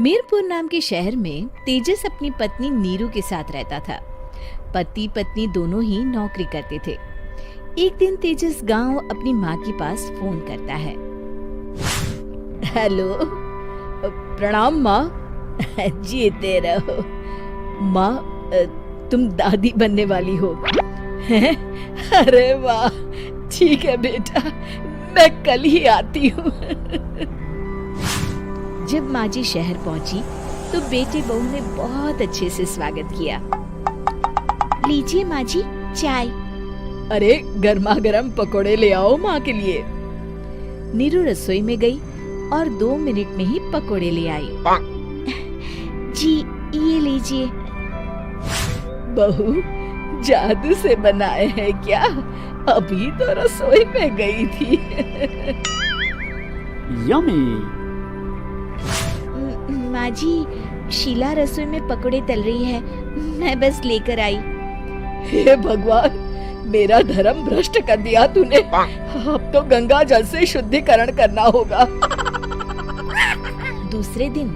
मीरपुर नाम के शहर में तेजस अपनी पत्नी नीरू के साथ रहता था। पति पत्नी दोनों ही नौकरी करते थे। एक दिन तेजस गांव अपनी माँ के पास फोन करता है। हेलो, प्रणाम माँ। जीते रहो माँ, तुम दादी बनने वाली हो हैं? अरे वाह, ठीक है बेटा, मैं कल ही आती हूँ। जब माँ जी शहर पहुंची तो बेटे बहू ने बहुत अच्छे से स्वागत किया। लीजिए माँ जी चाय। अरे गर्मा गर्म पकोड़े ले आओ माँ के लिए। नीरू रसोई में गई और 2 मिनट में ही पकोड़े ले आई। जी ये लीजिए। बहू जादू से बनाए हैं क्या? अभी तो रसोई में गई थी। यम्मी। माँ जी, शीला रसोई में पकोड़े तल रही है, मैं बस लेकर आई। हे भगवान, मेरा धर्म भ्रष्ट कर दिया तूने। अब तो गंगा जल से शुद्धिकरण करना होगा। दूसरे दिन,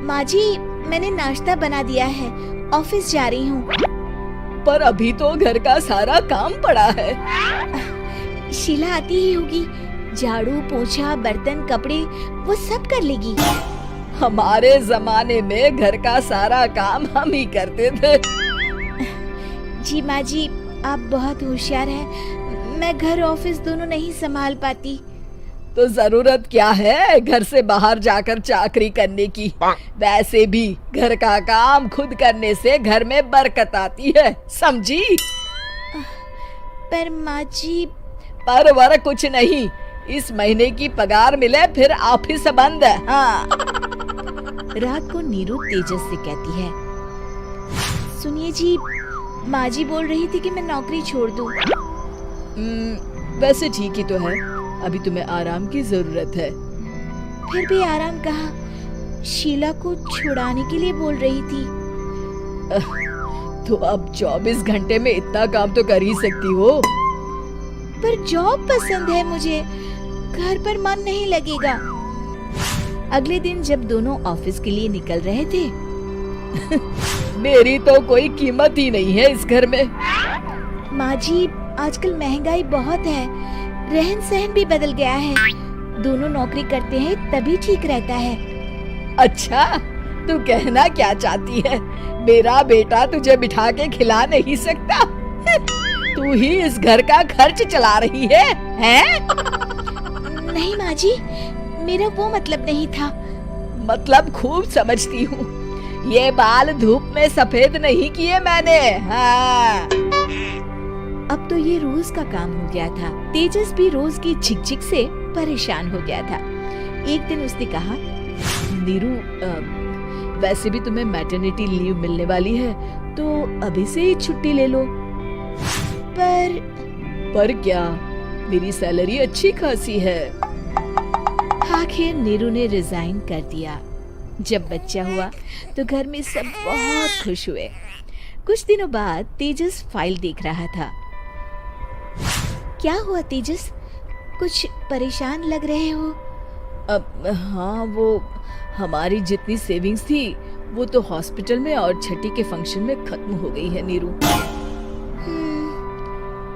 माँ जी मैंने नाश्ता बना दिया है, ऑफिस जा रही हूँ। पर अभी तो घर का सारा काम पड़ा है। शीला आती ही होगी, झाड़ू पोछा बर्तन कपड़े वो सब कर लेगी। हमारे जमाने में घर का सारा काम हम ही करते थे। जी माँ जी, आप बहुत होशियार हैं, मैं घर ऑफिस दोनों नहीं संभाल पाती। तो जरूरत क्या है घर से बाहर जाकर चाकरी करने की? वैसे भी घर का काम खुद करने से घर में बरकत आती है, समझी? पर माँ जी। पर वर कुछ नहीं, इस महीने की पगार मिले फिर ऑफिस बंद है। हाँ। रात को नीरू तेजस से कहती है, सुनिए जी, माँ जी बोल रही थी कि मैं नौकरी छोड़ दूं। वैसे ठीक ही तो है, अभी तुम्हें आराम की जरूरत है। फिर भी आराम कहाँ, शीला को छुड़ाने के लिए बोल रही थी। तो अब 24 घंटे में इतना काम तो कर ही सकती हो। पर जॉब पसंद है मुझे, घर पर मन नहीं लगेगा। अगले दिन जब दोनों ऑफिस के लिए निकल रहे थे, मेरी तो कोई कीमत ही नहीं है इस घर में। माँ जी, आजकल महंगाई बहुत है, रहन सहन भी बदल गया है, दोनों नौकरी करते हैं तभी ठीक रहता है। अच्छा, तू कहना क्या चाहती है? मेरा बेटा तुझे बिठा के खिला नहीं सकता? तू ही इस घर का खर्च चला रही है, हैं? नहीं माँ जी, मेरा वो मतलब नहीं था। मतलब खूब समझती हूँ, ये बाल धूप में सफेद नहीं किए मैंने। हाँ। अब तो ये रोज का काम हो गया था। तेजस भी रोज की झिकझिक से परेशान हो गया था। एक दिन उसने कहा, नीरू, वैसे भी तुम्हें मैटरनिटी लीव मिलने वाली है, तो अभी से ही छुट्टी ले लो। पर क्या, मेरी सैलरी अच्छी खासी है। आखिर नीरू ने रिजाइन कर दिया। जब बच्चा हुआ तो घर में सब बहुत खुश हुए। कुछ दिनों बाद तेजस फाइल देख रहा था। क्या हुआ तेजस, कुछ परेशान लग रहे हो? हाँ, वो हमारी जितनी सेविंग्स थी वो तो हॉस्पिटल में और छठी के फंक्शन में खत्म हो गई है नीरू।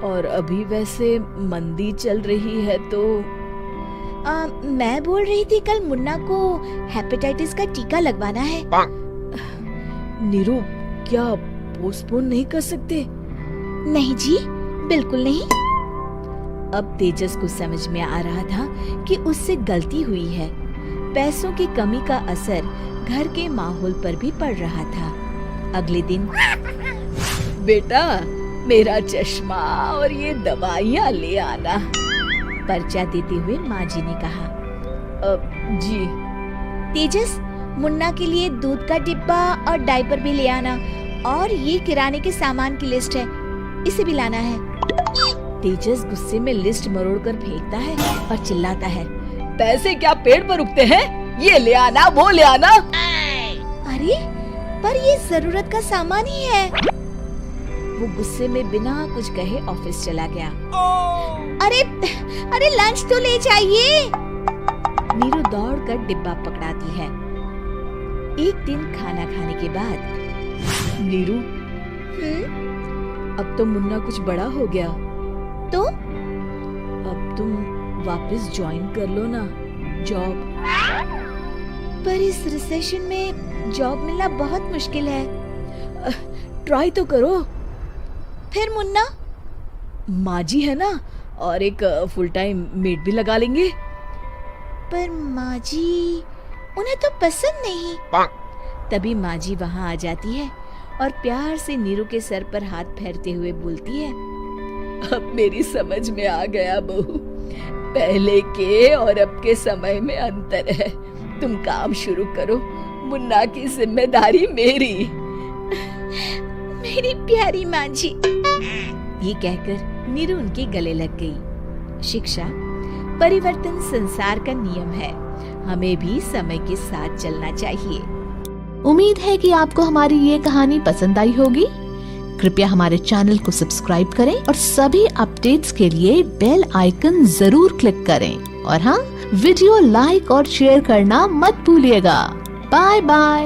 और अभी वैसे मंदी चल रही है तो मैं बोल रही थी कल मुन्ना को हेपेटाइटिस का टीका लगवाना है। नीरू, क्या पोस्टपोन नहीं कर सकते? नहीं जी, बिल्कुल नहीं। अब तेजस को समझ में आ रहा था कि उससे गलती हुई है। पैसों की कमी का असर घर के माहौल पर भी पड़ रहा था। अगले दिन, बेटा मेरा चश्मा और ये दवाइयाँ ले आना, पर्चा देते हुए माँ जी ने कहा। जी। तेजस, मुन्ना के लिए दूध का डिब्बा और डायपर भी ले आना, और ये किराने के सामान की लिस्ट है, इसे भी लाना है। तेजस गुस्से में लिस्ट मरोड़कर फेंकता है और चिल्लाता है, पैसे क्या पेड़ पर उगते हैं? ये ले आना, वो ले आना। अरे पर ये जरूरत का सामान ही है। वो गुस्से में बिना कुछ कहे ऑफिस चला गया। अरे लंच तो ले जाइए। नीरू दौड़कर डिब्बा पकड़ाती है एक दिन खाना खाने के बाद नीरू, अब तो मुन्ना कुछ बड़ा हो गया, तो अब तुम वापस ज्वाइन कर लो ना जॉब। पर इस रिसेशन में जॉब मिलना बहुत मुश्किल है। ट्राई तो करो। फिर मुन्ना, माँ जी है ना, और एक फुल टाइम मेड भी लगा लेंगे। पर माँ जी, उन्हें तो पसंद नहीं। तभी माँ जी वहाँ आ जाती है और प्यार से नीरू के सर पर हाथ फेरते हुए बोलती है, अब मेरी समझ में आ गया बहू, पहले के और अब के समय में अंतर है। तुम काम शुरू करो, मुन्ना की जिम्मेदारी मेरी। मेरी प्यारी माँ जी। ये कहकर नीरू उनके गले लग गई। शिक्षा, परिवर्तन संसार का नियम है, हमें भी समय के साथ चलना चाहिए। उम्मीद है कि आपको हमारी ये कहानी पसंद आई होगी। कृपया हमारे चैनल को सब्सक्राइब करें और सभी अपडेट्स के लिए बेल आइकन जरूर क्लिक करें। और हाँ, वीडियो लाइक और शेयर करना मत भूलिएगा। Bye bye.